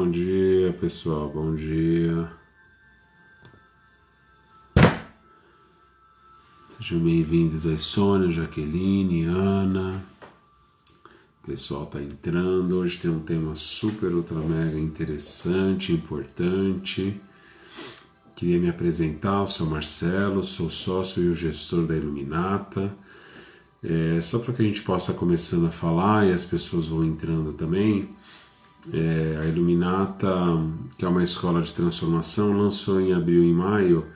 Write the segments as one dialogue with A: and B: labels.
A: Bom dia, pessoal. Bom dia. Sejam bem-vindos aí, Sônia, Jaqueline, Ana. O pessoal tá entrando. Hoje tem um tema super, ultra, mega interessante, importante. Queria me apresentar, eu sou Marcelo, sou sócio e o gestor da Iluminata. Só para que a gente possa começando a falar e as pessoas vão entrando também. A Iluminata, que é uma escola de transformação, lançou em abril e maio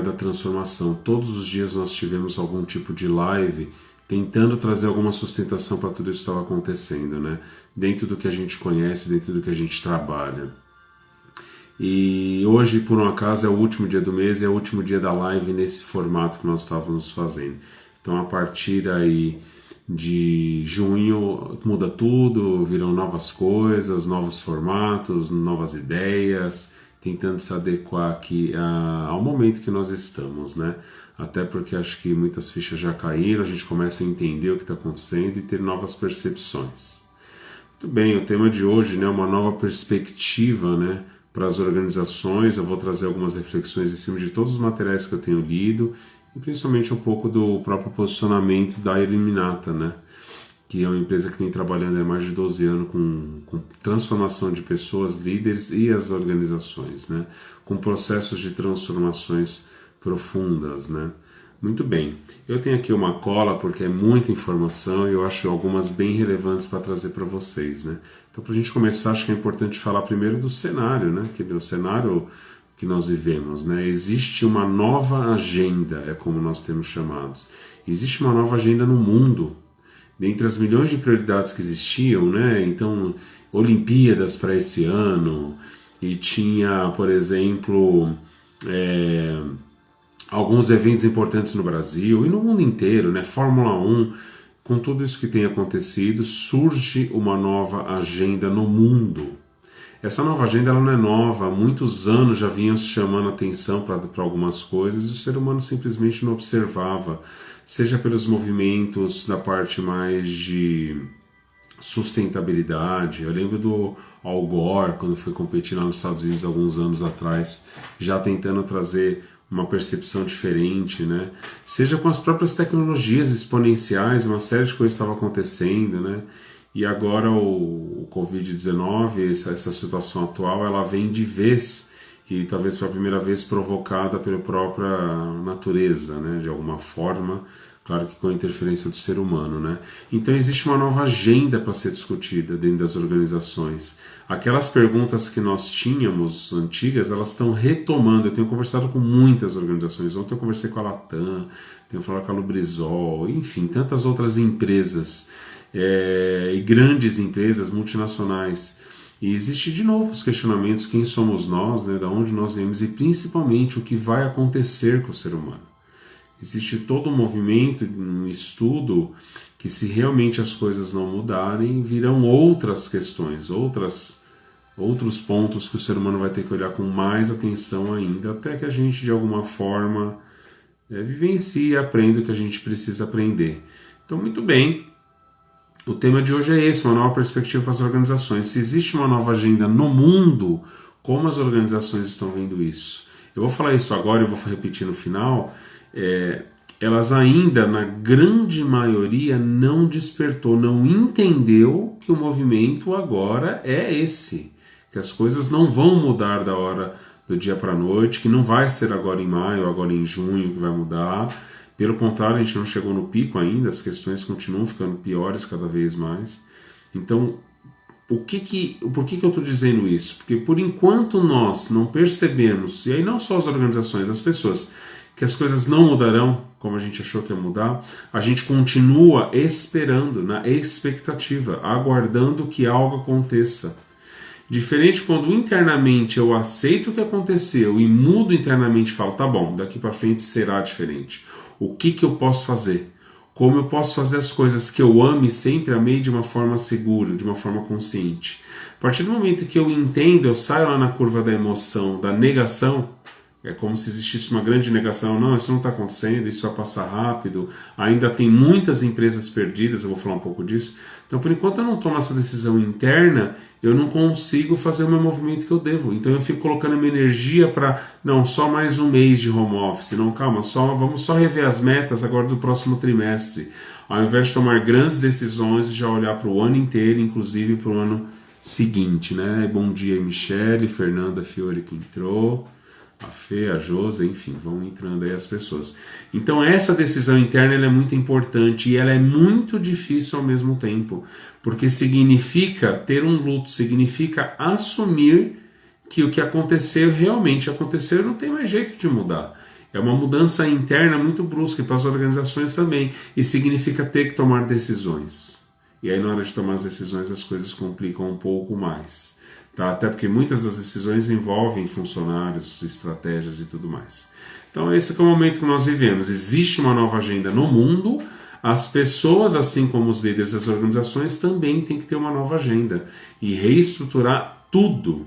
A: da transformação. Todos os dias nós tivemos algum tipo de live tentando trazer alguma sustentação para tudo isso que estava acontecendo, né? Dentro do que a gente conhece, dentro do que a gente trabalha. E hoje, por um acaso, é o último dia do mês, é o último dia da live nesse formato que nós estávamos fazendo. Então, a partir aí de junho, muda tudo, virão novas coisas, novos formatos, novas ideias, tentando se adequar aqui ao momento que nós estamos, né? Até porque acho que muitas fichas já caíram, a gente começa a entender o que está acontecendo e ter novas percepções. Muito bem, o tema de hoje, né, uma nova perspectiva, né, para as organizações. Eu vou trazer algumas reflexões em cima de todos os materiais que eu tenho lido e principalmente um pouco do próprio posicionamento da Iluminata, né, que é uma empresa que vem trabalhando há mais de 12 anos com transformação de pessoas, líderes e as organizações, né, com processos de transformações profundas, né. Muito bem, eu tenho aqui uma cola porque é muita informação e eu acho algumas bem relevantes para trazer para vocês, né? Então, para a gente começar, acho que é importante falar primeiro do cenário, né? Que é o cenário que nós vivemos, né? Existe uma nova agenda, é como nós temos chamados. Existe uma nova agenda no mundo, dentre as milhões de prioridades que existiam, né? Então, Olimpíadas para esse ano e tinha, por exemplo, alguns eventos importantes no Brasil e no mundo inteiro, né? Fórmula 1, com tudo isso que tem acontecido, surge uma nova agenda no mundo. Essa nova agenda ela não é nova, há muitos anos já vinham se chamando atenção para algumas coisas e o ser humano simplesmente não observava, seja pelos movimentos da parte mais de sustentabilidade. Eu lembro do Al Gore, quando foi competir lá nos Estados Unidos alguns anos atrás, já tentando trazer uma percepção diferente, né? Seja com as próprias tecnologias exponenciais, uma série de coisas estava acontecendo, né? E agora o Covid-19, essa situação atual, ela vem de vez e talvez pela primeira vez provocada pela própria natureza, né? De alguma forma, claro que com a interferência do ser humano, né? Então existe uma nova agenda para ser discutida dentro das organizações. Aquelas perguntas que nós tínhamos antigas, elas estão retomando. Eu tenho conversado com muitas organizações. Ontem eu conversei com a Latam, tenho falado com a Lubrizol, enfim, tantas outras empresas e grandes empresas multinacionais. E existe de novo os questionamentos: quem somos nós, né? Da onde nós viemos e principalmente o que vai acontecer com o ser humano. Existe todo um movimento, um estudo, que se realmente as coisas não mudarem, virão outras questões, outros pontos que o ser humano vai ter que olhar com mais atenção ainda, até que a gente, de alguma forma, vivencie e aprenda o que a gente precisa aprender. Então, muito bem, o tema de hoje é esse, uma nova perspectiva para as organizações. Se existe uma nova agenda no mundo, como as organizações estão vendo isso? Eu vou falar isso agora e vou repetir no final. Elas ainda, na grande maioria, não despertou, não entendeu que o movimento agora é esse, que as coisas não vão mudar da hora do dia para a noite, que não vai ser agora em maio, agora em junho que vai mudar. Pelo contrário, a gente não chegou no pico ainda, as questões continuam ficando piores cada vez mais. Então, por que eu estou dizendo isso? Porque por enquanto nós não percebemos, e aí não só as organizações, as pessoas, que as coisas não mudarão como a gente achou que ia mudar, a gente continua esperando, na expectativa, aguardando que algo aconteça. Diferente quando internamente eu aceito o que aconteceu e mudo internamente e falo, tá bom, daqui para frente será diferente. O que eu posso fazer? Como eu posso fazer as coisas que eu amo e sempre amei de uma forma segura, de uma forma consciente? A partir do momento que eu entendo, eu saio lá na curva da emoção, da negação, É como se existisse uma grande negação. Não, isso não está acontecendo, isso vai passar rápido. Ainda tem muitas empresas perdidas, eu vou falar um pouco disso. Então, por enquanto eu não tomo essa decisão interna, eu não consigo fazer o meu movimento que eu devo. Então eu fico colocando minha energia para, não, só mais um mês de home office. Não, calma, vamos só rever as metas agora do próximo trimestre. Ao invés de tomar grandes decisões, já olhar para o ano inteiro, inclusive para o ano seguinte, né? Bom dia, Michele, Fernanda Fiore que entrou, a Fê, a Josa, enfim, vão entrando aí as pessoas. Então essa decisão interna ela é muito importante e ela é muito difícil ao mesmo tempo, porque significa ter um luto, significa assumir que o que aconteceu realmente aconteceu e não tem mais jeito de mudar. É uma mudança interna muito brusca para as organizações também, e significa ter que tomar decisões. E aí na hora de tomar as decisões as coisas complicam um pouco mais. Tá? Até porque muitas das decisões envolvem funcionários, estratégias e tudo mais. Então esse é o momento que nós vivemos. Existe uma nova agenda no mundo, as pessoas, assim como os líderes das organizações, também têm que ter uma nova agenda e reestruturar tudo.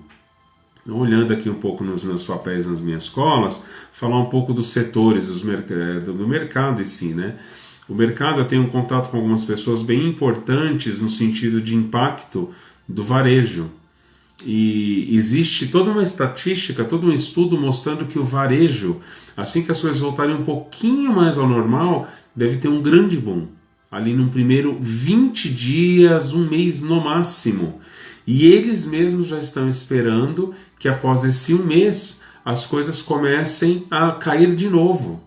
A: Olhando aqui um pouco nos meus papéis nas minhas escolas, falar um pouco dos setores, do mercado em si, né? O mercado, eu tenho um contato com algumas pessoas bem importantes no sentido de impacto do varejo. E existe toda uma estatística, todo um estudo mostrando que o varejo, assim que as coisas voltarem um pouquinho mais ao normal, deve ter um grande boom. Ali no primeiro 20 dias, um mês no máximo. E eles mesmos já estão esperando que após esse um mês as coisas comecem a cair de novo.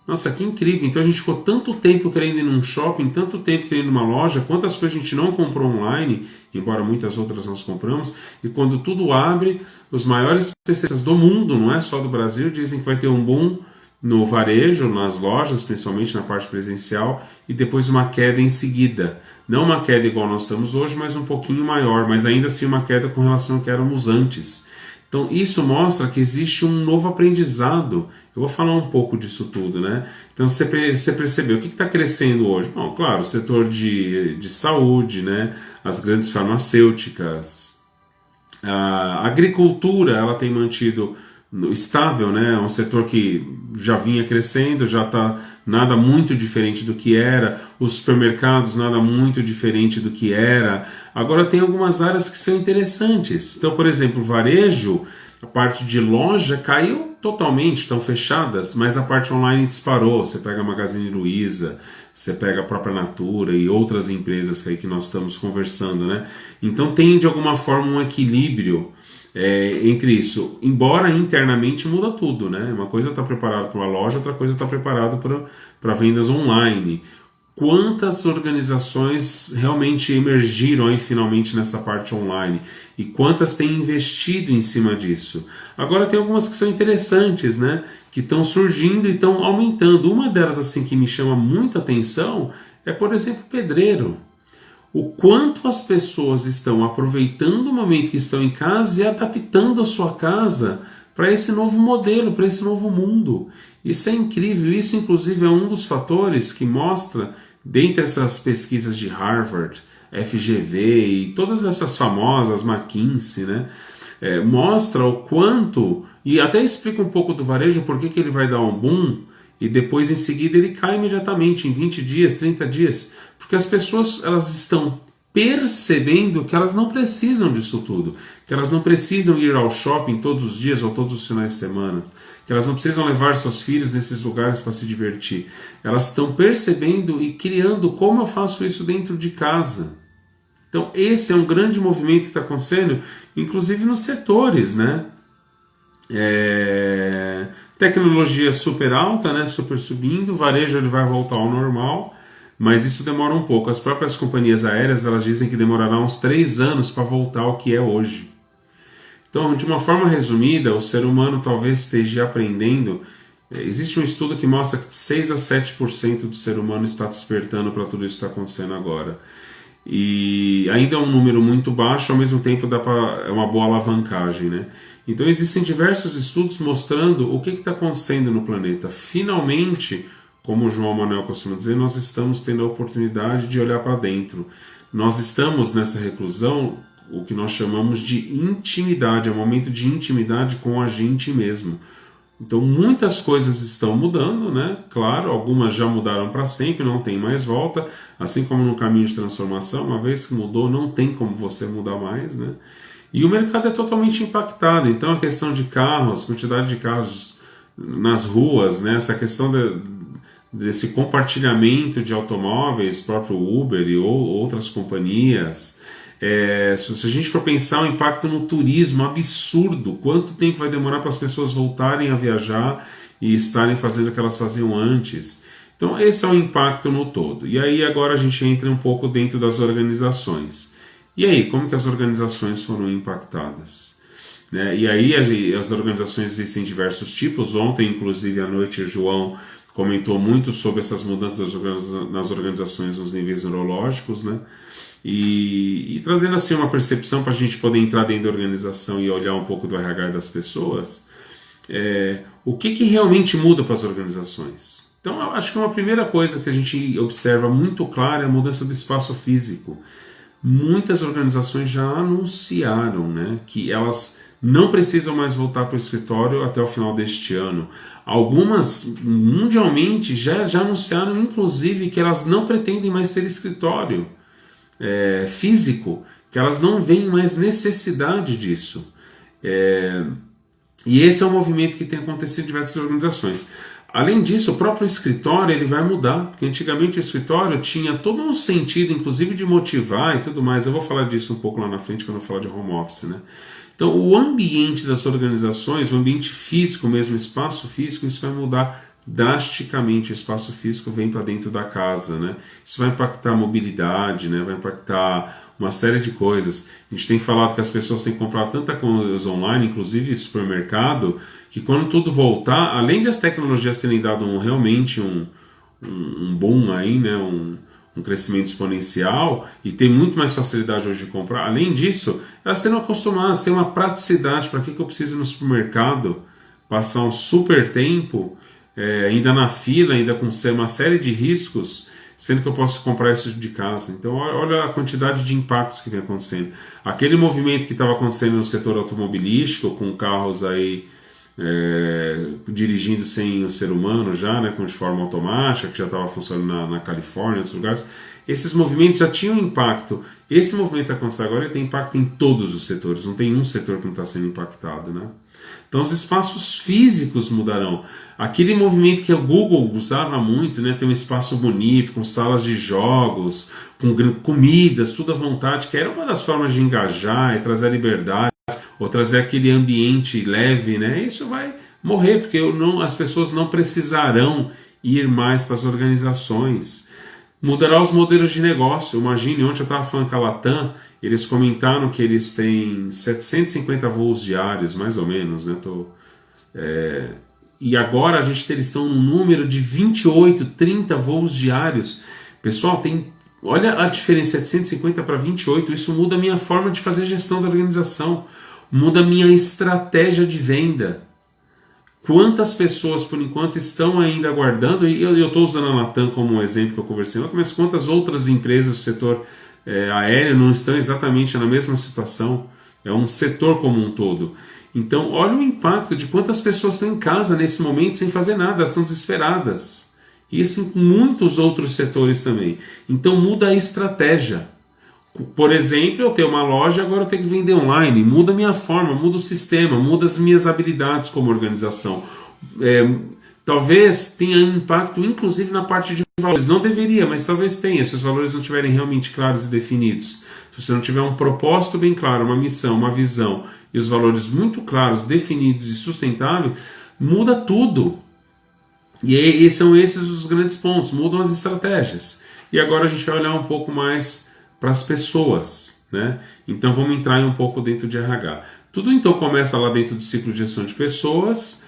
A: Nossa, que incrível! Então a gente ficou tanto tempo querendo ir num shopping, tanto tempo querendo ir numa loja, quantas coisas a gente não comprou online, embora muitas outras nós compramos, e quando tudo abre, os maiores especialistas do mundo, não é só do Brasil, dizem que vai ter um boom no varejo, nas lojas, principalmente na parte presencial, e depois uma queda em seguida. Não uma queda igual nós estamos hoje, mas um pouquinho maior, mas ainda assim uma queda com relação ao que éramos antes. Então isso mostra que existe um novo aprendizado. Eu vou falar um pouco disso tudo, né? Então você percebeu o que está crescendo hoje? Bom, claro, o setor de saúde, né? As grandes farmacêuticas, a agricultura, ela tem mantido estável, né? É um setor que já vinha crescendo, já está nada muito diferente do que era, os supermercados nada muito diferente do que era. Agora tem algumas áreas que são interessantes. Então, por exemplo, o varejo, a parte de loja caiu totalmente, estão fechadas, mas a parte online disparou. Você pega a Magazine Luiza, você pega a própria Natura e outras empresas aí que nós estamos conversando, né? Então tem de alguma forma um equilíbrio entre isso, embora internamente muda tudo, né? Uma coisa está preparada para uma loja, outra coisa está preparada para vendas online. Quantas organizações realmente emergiram aí finalmente nessa parte online e quantas têm investido em cima disso? Agora tem algumas que são interessantes, né? Que estão surgindo e estão aumentando. Uma delas assim que me chama muita atenção é, por exemplo, pedreiro. O quanto as pessoas estão aproveitando o momento que estão em casa e adaptando a sua casa para esse novo modelo, para esse novo mundo. Isso é incrível, isso inclusive é um dos fatores que mostra, dentre essas pesquisas de Harvard, FGV e todas essas famosas, McKinsey, né? Mostra o quanto, e até explica um pouco do varejo, por que ele vai dar um boom, e depois em seguida ele cai imediatamente, em 20 dias, 30 dias, porque as pessoas elas estão percebendo que elas não precisam disso tudo, que elas não precisam ir ao shopping todos os dias ou todos os finais de semana, que elas não precisam levar seus filhos nesses lugares para se divertir. Elas estão percebendo e criando como eu faço isso dentro de casa. Então esse é um grande movimento que está acontecendo, inclusive nos setores, né? Tecnologia super alta, né? Super subindo, o varejo ele vai voltar ao normal, mas isso demora um pouco. As próprias companhias aéreas elas dizem que demorará uns 3 anos para voltar ao que é hoje. Então, de uma forma resumida, o ser humano talvez esteja aprendendo. Existe um estudo que mostra que 6 a 7% do ser humano está despertando para tudo isso que está acontecendo agora. E ainda é um número muito baixo, ao mesmo tempo é uma boa alavancagem, né? Então existem diversos estudos mostrando o que está acontecendo no planeta. Finalmente, como o João Manuel costuma dizer, nós estamos tendo a oportunidade de olhar para dentro. Nós estamos nessa reclusão, o que nós chamamos de intimidade, é um momento de intimidade com a gente mesmo. Então muitas coisas estão mudando, né? Claro, algumas já mudaram para sempre, não tem mais volta, assim como no caminho de transformação, uma vez que mudou, não tem como você mudar mais, né? E o mercado é totalmente impactado, então a questão de carros, quantidade de carros nas ruas, né? Essa questão desse compartilhamento de automóveis, próprio Uber e ou outras companhias. Se a gente for pensar o impacto no turismo, absurdo, quanto tempo vai demorar para as pessoas voltarem a viajar e estarem fazendo o que elas faziam antes. Então esse é o impacto no todo. E aí agora a gente entra um pouco dentro das organizações. E aí, como que as organizações foram impactadas? Né? E aí as organizações existem diversos tipos. Ontem, inclusive, à noite, o João comentou muito sobre essas mudanças nas organizações nos níveis neurológicos, né? E trazendo assim uma percepção para a gente poder entrar dentro da organização e olhar um pouco do RH das pessoas, o que realmente muda para as organizações? Então, eu acho que uma primeira coisa que a gente observa muito clara é a mudança do espaço físico. Muitas organizações já anunciaram, né, que elas não precisam mais voltar para o escritório até o final deste ano. Algumas, mundialmente, já anunciaram, inclusive, que elas não pretendem mais ter escritório físico, que elas não veem mais necessidade disso. E esse é um movimento que tem acontecido em diversas organizações. Além disso, o próprio escritório ele vai mudar, porque antigamente o escritório tinha todo um sentido, inclusive de motivar e tudo mais. Eu vou falar disso um pouco lá na frente quando eu falar de home office, né? Então, o ambiente das organizações, o ambiente físico mesmo, o espaço físico, isso vai mudar drasticamente. O espaço físico vem para dentro da casa, né? Isso vai impactar a mobilidade, né? Vai impactar uma série de coisas. A gente tem falado que as pessoas têm que comprar tanta coisa online, inclusive supermercado, que quando tudo voltar, além de as tecnologias terem dado realmente um boom aí, né? Um crescimento exponencial e tem muito mais facilidade hoje de comprar. Além disso, elas terão acostumadas, têm uma praticidade. Para que eu preciso ir no supermercado passar um super tempo, ainda na fila, ainda com uma série de riscos, sendo que eu posso comprar isso de casa. Então olha a quantidade de impactos que vem acontecendo. Aquele movimento que estava acontecendo no setor automobilístico, com carros aí dirigindo sem o ser humano já, né, de forma automática, que já estava funcionando na Califórnia, em outros lugares, esses movimentos já tinham impacto. Esse movimento que está acontecendo agora ele tem impacto em todos os setores, não tem um setor que não está sendo impactado, né? Então os espaços físicos mudarão. Aquele movimento que o Google usava muito, né, ter um espaço bonito, com salas de jogos, com comidas, tudo à vontade, que era uma das formas de engajar e trazer a liberdade, ou trazer aquele ambiente leve, né? Isso vai morrer, porque as pessoas não precisarão ir mais para as organizações. Mudará os modelos de negócio. Imagine, ontem eu estava falando com a Latam, eles comentaram que eles têm 750 voos diários, mais ou menos, né? E agora eles estão num número de 28, 30 voos diários. Pessoal, olha a diferença, 750 para 28, isso muda a minha forma de fazer gestão da organização, muda a minha estratégia de venda. Quantas pessoas, por enquanto, estão ainda aguardando, e eu estou usando a Latam como um exemplo que eu conversei ontem, mas quantas outras empresas do setor aéreo não estão exatamente na mesma situação? É um setor como um todo. Então, olha o impacto de quantas pessoas estão em casa nesse momento sem fazer nada, elas estão desesperadas. E assim, muitos outros setores também. Então, muda a estratégia. Por exemplo, eu tenho uma loja, agora eu tenho que vender online. Muda a minha forma, muda o sistema, muda as minhas habilidades como organização. Talvez tenha impacto, inclusive, na parte de valores. Não deveria, mas talvez tenha, se os valores não estiverem realmente claros e definidos. Se você não tiver um propósito bem claro, uma missão, uma visão, e os valores muito claros, definidos e sustentáveis, muda tudo. E são esses os grandes pontos, mudam as estratégias. E agora a gente vai olhar um pouco mais para as pessoas, né? Então vamos entrar um pouco dentro de RH. Tudo então começa lá dentro do ciclo de gestão de pessoas,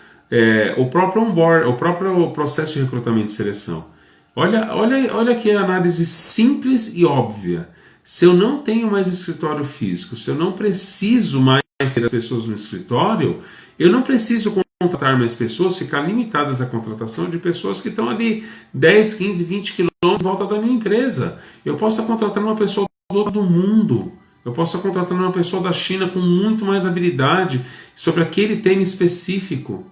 A: o próprio onboard, o próprio processo de recrutamento e seleção. Olha que análise simples e óbvia. Se eu não tenho mais escritório físico, se eu não preciso mais ter as pessoas no escritório, eu não preciso contratar mais pessoas, ficar limitadas à contratação de pessoas que estão ali 10, 15, 20 quilômetros em volta da minha empresa. Eu posso estar contratando uma pessoa do outro mundo. Eu posso estar contratando uma pessoa da China com muito mais habilidade sobre aquele tema específico.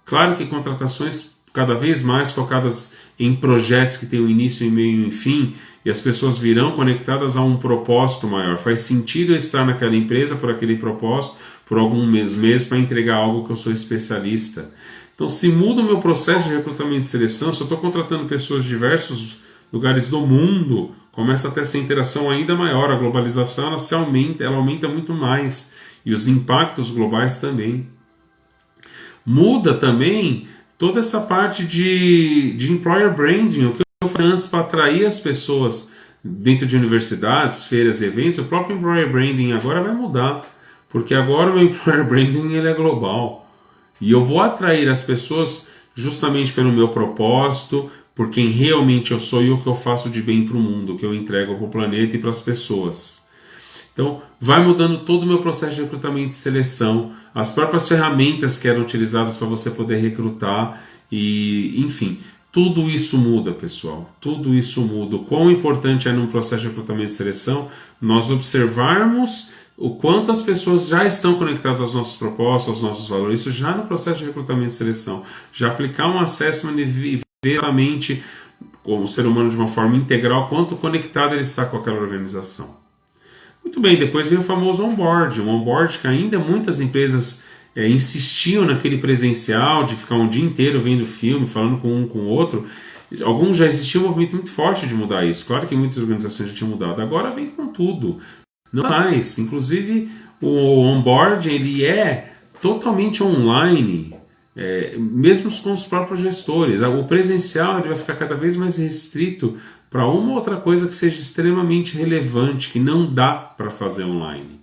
A: Claro que contratações cada vez mais focadas em projetos que têm um início, um meio e um fim, e as pessoas virão conectadas a um propósito maior. Faz sentido eu estar naquela empresa por aquele propósito, por alguns meses, para entregar algo que eu sou especialista. Então, se muda o meu processo de recrutamento e seleção, se eu estou contratando pessoas de diversos lugares do mundo, começa a ter essa interação ainda maior. A globalização ela aumenta muito mais, e os impactos globais também. Muda também toda essa parte de employer branding, o que eu fazia antes para atrair as pessoas dentro de universidades, feiras e eventos. O próprio employer branding agora vai mudar, porque agora o meu employer branding ele é global, e eu vou atrair as pessoas justamente pelo meu propósito, por quem realmente eu sou e o que eu faço de bem para o mundo, o que eu entrego para o planeta e para as pessoas. Então, vai mudando todo o meu processo de recrutamento e seleção, as próprias ferramentas que eram utilizadas para você poder recrutar, e, enfim, tudo isso muda, pessoal. Tudo isso muda. O quão importante é num processo de recrutamento e seleção nós observarmos o quanto as pessoas já estão conectadas aos nossos propósitos, aos nossos valores, isso já no processo de recrutamento e seleção. Já aplicar um assessment e ver exatamente como ser humano de uma forma integral, quanto conectado ele está com aquela organização. Muito bem, depois vem o famoso onboard. O onboard que ainda muitas empresas insistiam naquele presencial, de ficar um dia inteiro vendo filme, falando com um com o outro. Alguns já existia um movimento muito forte de mudar isso. Claro que muitas organizações já tinham mudado. Agora vem com tudo. Não mais. Inclusive, o onboard ele é totalmente online, mesmo com os próprios gestores. O presencial ele vai ficar cada vez mais restrito para uma ou outra coisa que seja extremamente relevante, que não dá para fazer online.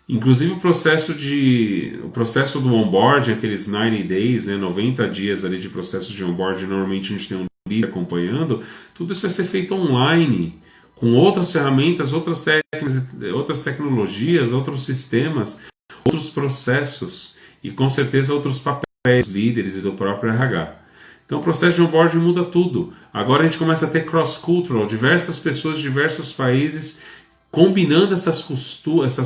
A: Inclusive o processo do onboard, aqueles 90 days, 90 dias ali de processo de onboard, normalmente a gente tem um líder acompanhando, tudo isso vai ser feito online, com outras ferramentas, outras técnicas, outras tecnologias, outros sistemas, outros processos e com certeza outros papéis dos líderes e do próprio RH. Então o processo de onboarding muda tudo. Agora a gente começa a ter cross-cultural, diversas pessoas de diversos países combinando essas culturas,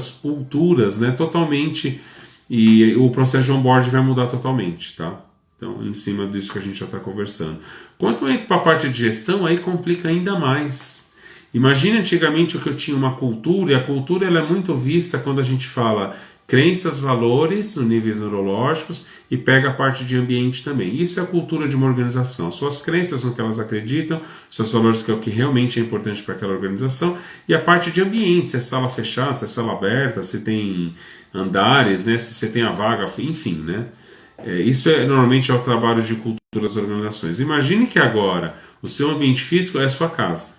A: totalmente, e o processo de onboarding vai mudar totalmente, tá? Então, em cima disso que a gente já está conversando. Quanto entra para a parte de gestão, aí complica ainda mais. Imagina antigamente o que eu tinha uma cultura, e a cultura ela é muito vista quando a gente fala crenças, valores, níveis neurológicos, e pega a parte de ambiente também. Isso é a cultura de uma organização. Suas crenças no que elas acreditam, seus valores que é o que realmente é importante para aquela organização, e a parte de ambiente, se é sala fechada, se é sala aberta, se tem andares, se você tem a vaga, enfim, isso normalmente é o trabalho de cultura das organizações. Imagine que agora o seu ambiente físico é a sua casa,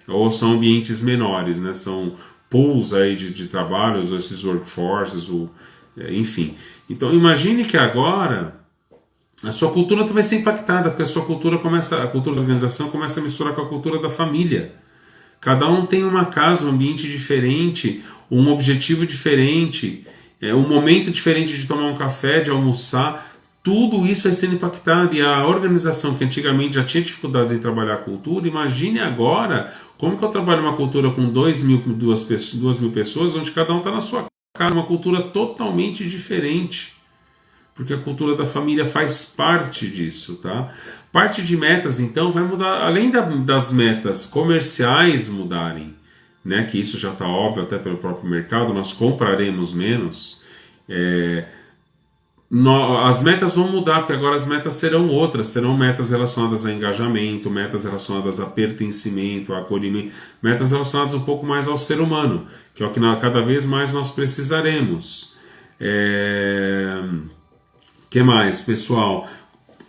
A: ou são ambientes menores, são pools aí de trabalhos, ou esses workforces, enfim. Então imagine que agora a sua cultura vai ser impactada, porque a cultura da organização começa a misturar com a cultura da família. Cada um tem uma casa, um ambiente diferente, um objetivo diferente, um momento diferente de tomar um café, de almoçar. Tudo isso vai sendo impactado, e a organização que antigamente já tinha dificuldades em trabalhar a cultura, imagine agora como que eu trabalho uma cultura com 2.000 pessoas, onde cada um está na sua casa, uma cultura totalmente diferente, porque a cultura da família faz parte disso, tá? Parte de metas, então, vai mudar, além das metas comerciais mudarem, que isso já está óbvio até pelo próprio mercado, nós compraremos menos, as metas vão mudar, porque agora as metas serão outras, serão metas relacionadas a engajamento, metas relacionadas a pertencimento, a acolhimento, metas relacionadas um pouco mais ao ser humano, que é o que cada vez mais nós precisaremos. Que mais, pessoal?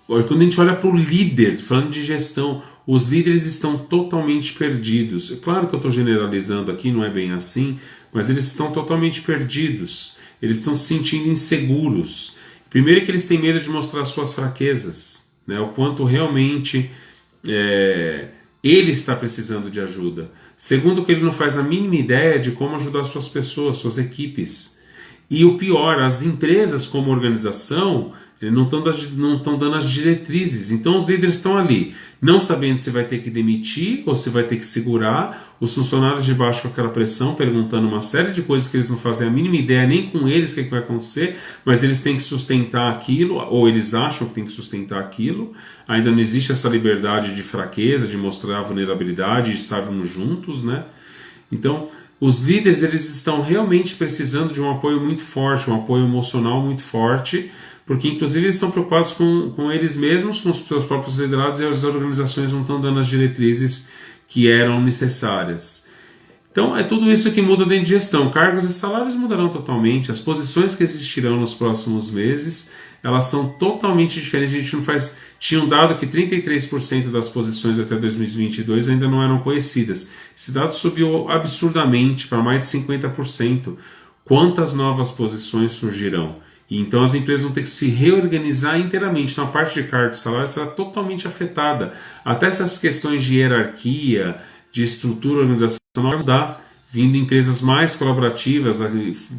A: Quando a gente olha para o líder, falando de gestão, os líderes estão totalmente perdidos. É claro que eu estou generalizando aqui, não é bem assim, mas eles estão totalmente perdidos. Eles estão se sentindo inseguros. Primeiro que eles têm medo de mostrar suas fraquezas, o quanto realmente ele está precisando de ajuda. Segundo que ele não faz a mínima ideia de como ajudar suas pessoas, suas equipes. E o pior, as empresas como organização, Eles não estão dando as diretrizes. Então os líderes estão ali, não sabendo se vai ter que demitir ou se vai ter que segurar, os funcionários de baixo com aquela pressão, perguntando uma série de coisas que eles não fazem a mínima ideia nem com eles o que vai acontecer, mas eles têm que sustentar aquilo, ou eles acham que tem que sustentar aquilo. Ainda não existe essa liberdade de fraqueza, de mostrar a vulnerabilidade, de estarmos juntos, né? Então, os líderes, eles estão realmente precisando de um apoio muito forte, um apoio emocional muito forte, porque inclusive eles estão preocupados com eles mesmos, com os seus próprios liderados, e as organizações não estão dando as diretrizes que eram necessárias. Então é tudo isso que muda dentro de gestão. Cargos e salários mudarão totalmente, as posições que existirão nos próximos meses, elas são totalmente diferentes. A gente não faz... Tinha um dado que 33% das posições até 2022 ainda não eram conhecidas. Esse dado subiu absurdamente para mais de 50%. Quantas novas posições surgirão? E então as empresas vão ter que se reorganizar inteiramente. Então a parte de cargos e salários será totalmente afetada. Até essas questões de hierarquia, de estrutura organizacional vai mudar, vindo empresas mais colaborativas,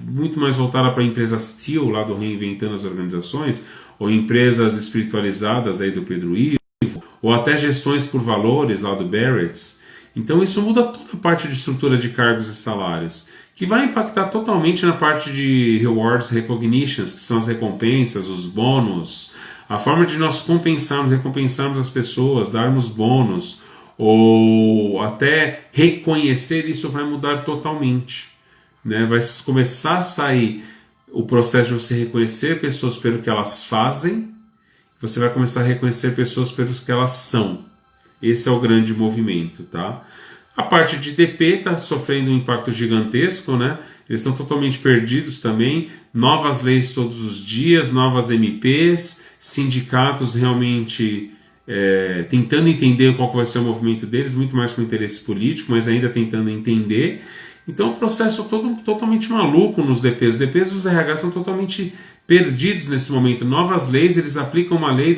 A: muito mais voltada para empresas TEAL, lá do Reinventando as Organizações, ou empresas espiritualizadas aí do Pedro Ivo, ou até gestões por valores lá do Barrett. Então isso muda toda a parte de estrutura de cargos e salários, que vai impactar totalmente na parte de rewards, recognitions, que são as recompensas, os bônus, a forma de nós recompensarmos as pessoas, darmos bônus, ou até reconhecer, isso vai mudar totalmente, né? Vai começar a sair o processo de você reconhecer pessoas pelo que elas fazem, você vai começar a reconhecer pessoas pelos que elas são. Esse é o grande movimento, tá? A parte de DP está sofrendo um impacto gigantesco, né? Eles estão totalmente perdidos também. Novas leis todos os dias, novas MPs, sindicatos realmente tentando entender qual vai ser o movimento deles, muito mais com interesse político, mas ainda tentando entender. Então o processo todo totalmente maluco nos DPs. Os DPs dos RH são totalmente perdidos nesse momento. Novas leis, eles aplicam uma lei,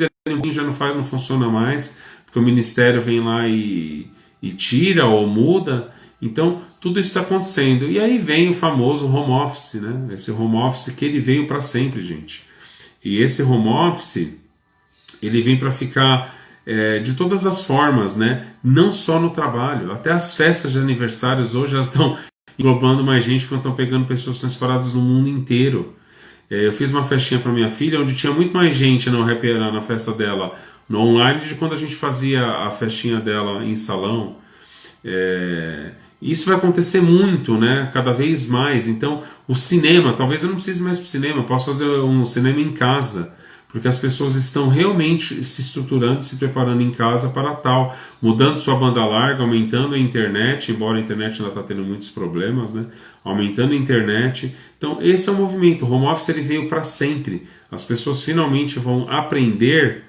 A: já não funciona mais, porque o Ministério vem lá e tira ou muda. Então tudo isso está acontecendo. E aí vem o famoso home office, né? Esse home office que ele veio para sempre, gente. E esse home office, ele vem para ficar de todas as formas, né? Não só no trabalho, até as festas de aniversários hoje elas estão englobando mais gente, porque estão pegando pessoas que estão espalhadas no mundo inteiro. Eu fiz uma festinha para minha filha, onde tinha muito mais gente na festa dela no online, de quando a gente fazia a festinha dela em salão. Isso vai acontecer muito, né? Cada vez mais. Então, o cinema, talvez eu não precise mais para o cinema, eu posso fazer um cinema em casa, porque as pessoas estão realmente se estruturando, se preparando em casa para tal, mudando sua banda larga, aumentando a internet, embora a internet ainda está tendo muitos problemas, né? Aumentando a internet. Então esse é o movimento. O home office ele veio para sempre. As pessoas finalmente vão aprender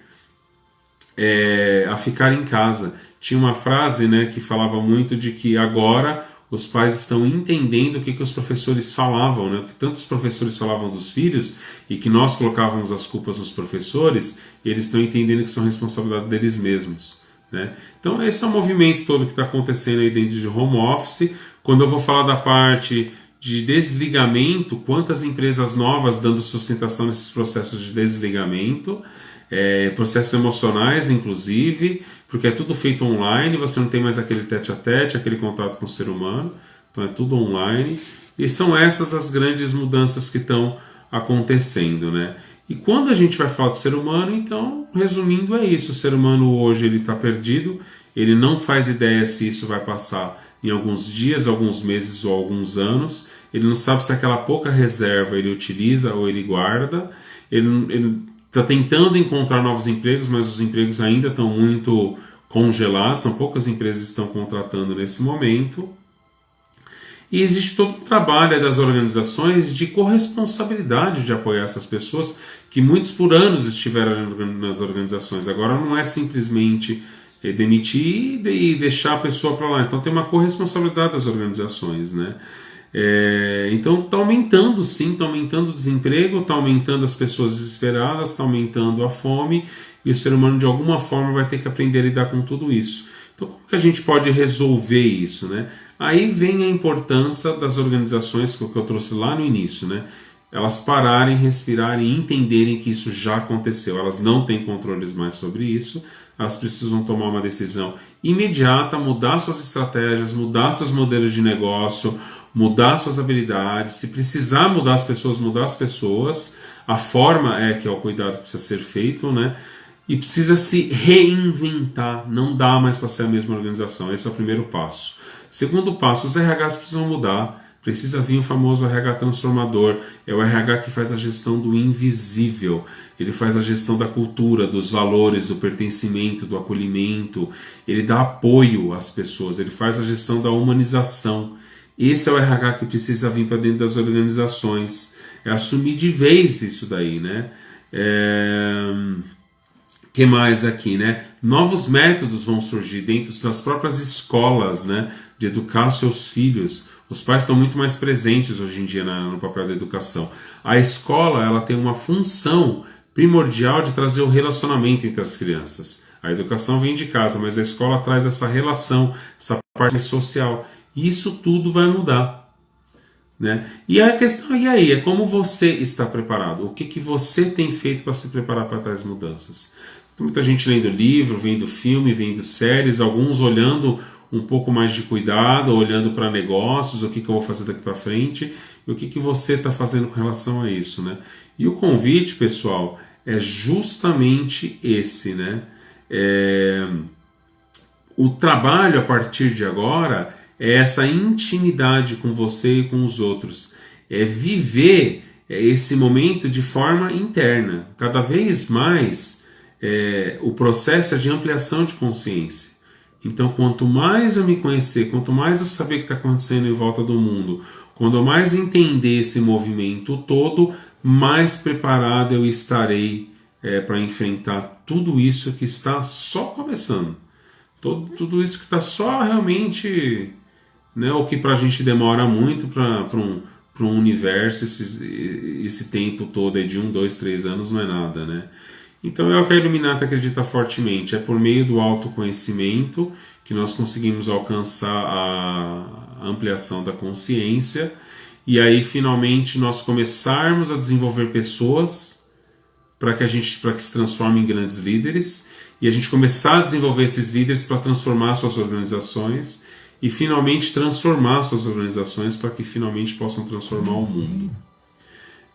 A: a ficar em casa. Tinha uma frase, né, que falava muito de que agora os pais estão entendendo o que os professores falavam, né? Que tantos professores falavam dos filhos e que nós colocávamos as culpas nos professores, eles estão entendendo que são responsabilidade deles mesmos, né? Então esse é o movimento todo que está acontecendo aí dentro de home office. Quando eu vou falar da parte de desligamento, quantas empresas novas dando sustentação nesses processos de desligamento, processos emocionais inclusive, porque é tudo feito online, você não tem mais aquele tete-a-tete, aquele contato com o ser humano, então é tudo online, e são essas as grandes mudanças que estão acontecendo, né? E quando a gente vai falar do ser humano, então, resumindo, é isso. O ser humano hoje ele está perdido, ele não faz ideia se isso vai passar em alguns dias, alguns meses ou alguns anos, ele não sabe se aquela pouca reserva ele utiliza ou ele guarda, ele está tentando encontrar novos empregos, mas os empregos ainda estão muito congelados, são poucas empresas que estão contratando nesse momento. E existe todo um trabalho das organizações de corresponsabilidade de apoiar essas pessoas, que muitos por anos estiveram nas organizações. Agora não é simplesmente demitir e deixar a pessoa para lá. Então tem uma corresponsabilidade das organizações, né? Então está aumentando, sim, está aumentando o desemprego, está aumentando as pessoas desesperadas, está aumentando a fome, e o ser humano de alguma forma vai ter que aprender a lidar com tudo isso. Então como que a gente pode resolver isso, né? Aí vem a importância das organizações, que eu trouxe lá no início, né? elas pararem, respirarem e entenderem que isso já aconteceu. Elas não têm controles mais sobre isso, elas precisam tomar uma decisão imediata, mudar suas estratégias, mudar seus modelos de negócio, mudar suas habilidades. Se precisar mudar as pessoas, mudar as pessoas. A forma é que é o cuidado que precisa ser feito, né? E precisa se reinventar, não dá mais para ser a mesma organização. Esse é o primeiro passo. Segundo passo, os RHs precisam mudar. Precisa vir o famoso RH transformador. É o RH que faz a gestão do invisível. Ele faz a gestão da cultura, dos valores, do pertencimento, do acolhimento. Ele dá apoio às pessoas. Ele faz a gestão da humanização. Esse é o RH que precisa vir para dentro das organizações. É assumir de vez isso daí, né? Que mais aqui, né? Novos métodos vão surgir dentro das próprias escolas, né? De educar seus filhos. Os pais estão muito mais presentes hoje em dia no papel da educação. A escola, ela tem uma função primordial de trazer o relacionamento entre as crianças. A educação vem de casa, mas a escola traz essa relação, essa parte social. E isso tudo vai mudar, né? E a questão, e aí? É como você está preparado? O que você tem feito para se preparar para tais mudanças? Tem muita gente lendo livro, vendo filme, vendo séries, alguns olhando um pouco mais de cuidado, olhando para negócios, o que eu vou fazer daqui para frente, e o que você está fazendo com relação a isso, né? E o convite, pessoal, é justamente esse, né? O trabalho a partir de agora é essa intimidade com você e com os outros, é viver esse momento de forma interna. Cada vez mais o processo é de ampliação de consciência. Então, quanto mais eu me conhecer, quanto mais eu saber o que está acontecendo em volta do mundo, quando mais entender esse movimento todo, mais preparado eu estarei para enfrentar tudo isso que está só começando. Tudo isso que está só realmente, né, o que para a gente demora muito para um universo, esse tempo todo aí de 1, 2, 3 anos não é nada, né? Então é o que a Illuminata acredita fortemente, é por meio do autoconhecimento que nós conseguimos alcançar a ampliação da consciência e aí finalmente nós começarmos a desenvolver pessoas para que se transformem em grandes líderes e a gente começar a desenvolver esses líderes para transformar suas organizações e finalmente transformar suas organizações para que finalmente possam transformar o mundo.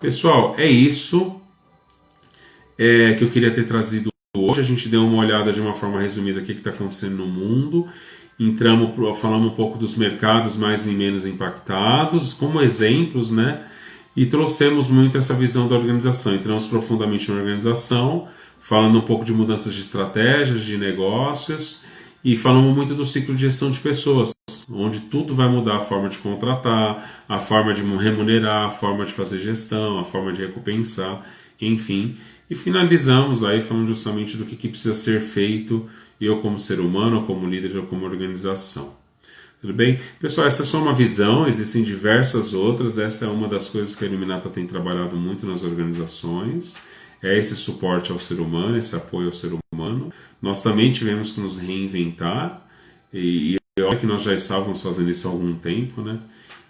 A: Pessoal, é isso que eu queria ter trazido hoje. A gente deu uma olhada de uma forma resumida o que está acontecendo no mundo. Falamos um pouco dos mercados mais e menos impactados, como exemplos, né? E trouxemos muito essa visão da organização. Entramos profundamente na organização, falando um pouco de mudanças de estratégias, de negócios, e falamos muito do ciclo de gestão de pessoas, onde tudo vai mudar: a forma de contratar, a forma de remunerar, a forma de fazer gestão, a forma de recompensar, enfim. E finalizamos aí falando justamente do que precisa ser feito, eu como ser humano, como líder ou como organização. Tudo bem? Pessoal, essa é só uma visão, existem diversas outras, essa é uma das coisas que a Illuminata tem trabalhado muito nas organizações, é esse suporte ao ser humano, esse apoio ao ser humano. Nós também tivemos que nos reinventar, e olha que nós já estávamos fazendo isso há algum tempo, né?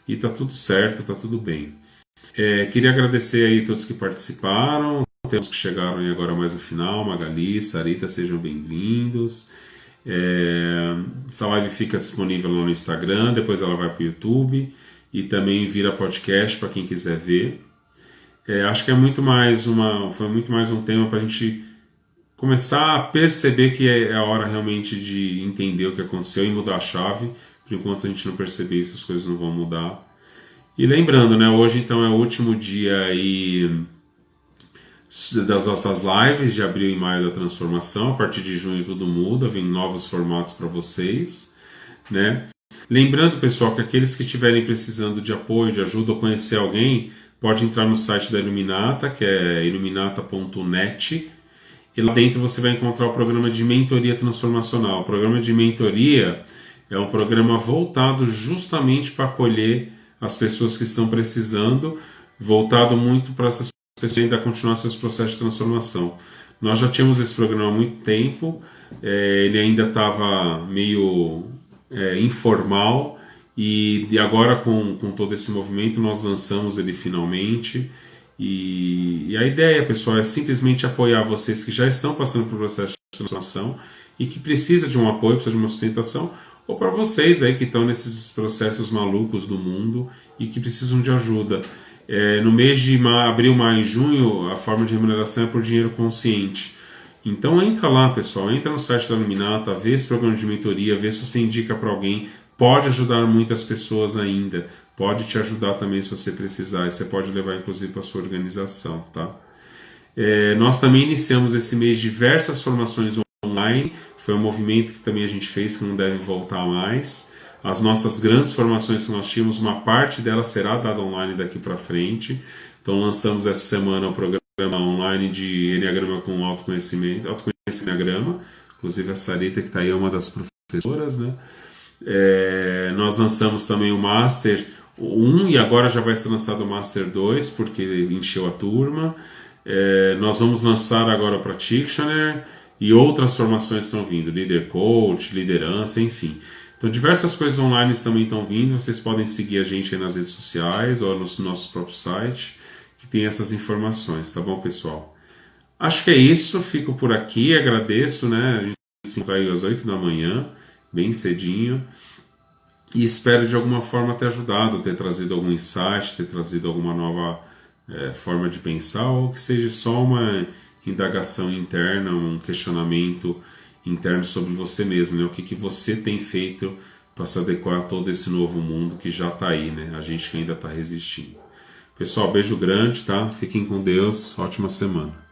A: E tá tudo certo, tá tudo bem. Queria agradecer aí a todos que participaram, temos que chegaram aí agora mais no final, Magali, Sarita, sejam bem-vindos. Essa live fica disponível lá no Instagram, depois ela vai para o YouTube e também vira podcast para quem quiser ver. Acho que foi muito mais um tema para a gente começar a perceber que é a hora realmente de entender o que aconteceu e mudar a chave. Por enquanto a gente não perceber isso, as coisas não vão mudar. E lembrando, né, hoje então é o último dia aí das nossas lives de abril e maio da transformação. A partir de junho tudo muda, vem novos formatos para vocês, né? Lembrando, pessoal, que aqueles que estiverem precisando de apoio, de ajuda ou conhecer alguém, pode entrar no site da Illuminata, que é illuminata.net, e lá dentro você vai encontrar o programa de mentoria transformacional. O programa de mentoria é um programa voltado justamente para acolher as pessoas que estão precisando, voltado muito para essas pessoas ainda continuar seus processos de transformação. Nós já tínhamos esse programa há muito tempo, ele ainda estava meio informal, e agora com todo esse movimento nós lançamos ele finalmente, E a ideia, pessoal, é simplesmente apoiar vocês que já estão passando por processo de transformação e que precisa de um apoio, precisa de uma sustentação, ou para vocês aí que estão nesses processos malucos do mundo e que precisam de ajuda. No mês de abril, maio e junho, a forma de remuneração é por dinheiro consciente. Então entra lá, pessoal, entra no site da Luminata, vê esse programa de mentoria, vê se você indica para alguém, pode ajudar muitas pessoas ainda, pode te ajudar também se você precisar, e você pode levar inclusive para a sua organização, tá? Nós também iniciamos esse mês diversas formações online, foi um movimento que também a gente fez que não deve voltar mais. As nossas grandes formações que nós tínhamos, uma parte delas será dada online daqui para frente. Então lançamos essa semana o programa online de Enneagrama com autoconhecimento Enneagrama, inclusive a Sarita que está aí é uma das professoras, né? Nós lançamos também o Master 1 e agora já vai ser lançado o Master 2 porque encheu a turma. Nós vamos lançar agora o Practitioner e outras formações estão vindo, Leader Coach, liderança, enfim. Então diversas coisas online também estão vindo, vocês podem seguir a gente aí nas redes sociais ou no nosso próprio site, que tem essas informações, tá bom, pessoal? Acho que é isso, fico por aqui, agradeço, né? A gente se encontra aí às 8 da manhã, bem cedinho, e espero de alguma forma ter ajudado, ter trazido algum insight, ter trazido alguma nova forma de pensar, ou que seja só uma indagação interna, um questionamento interno sobre você mesmo, né? O que você tem feito para se adequar a todo esse novo mundo que já está aí, né? A gente que ainda está resistindo. Pessoal, beijo grande, tá? Fiquem com Deus, ótima semana.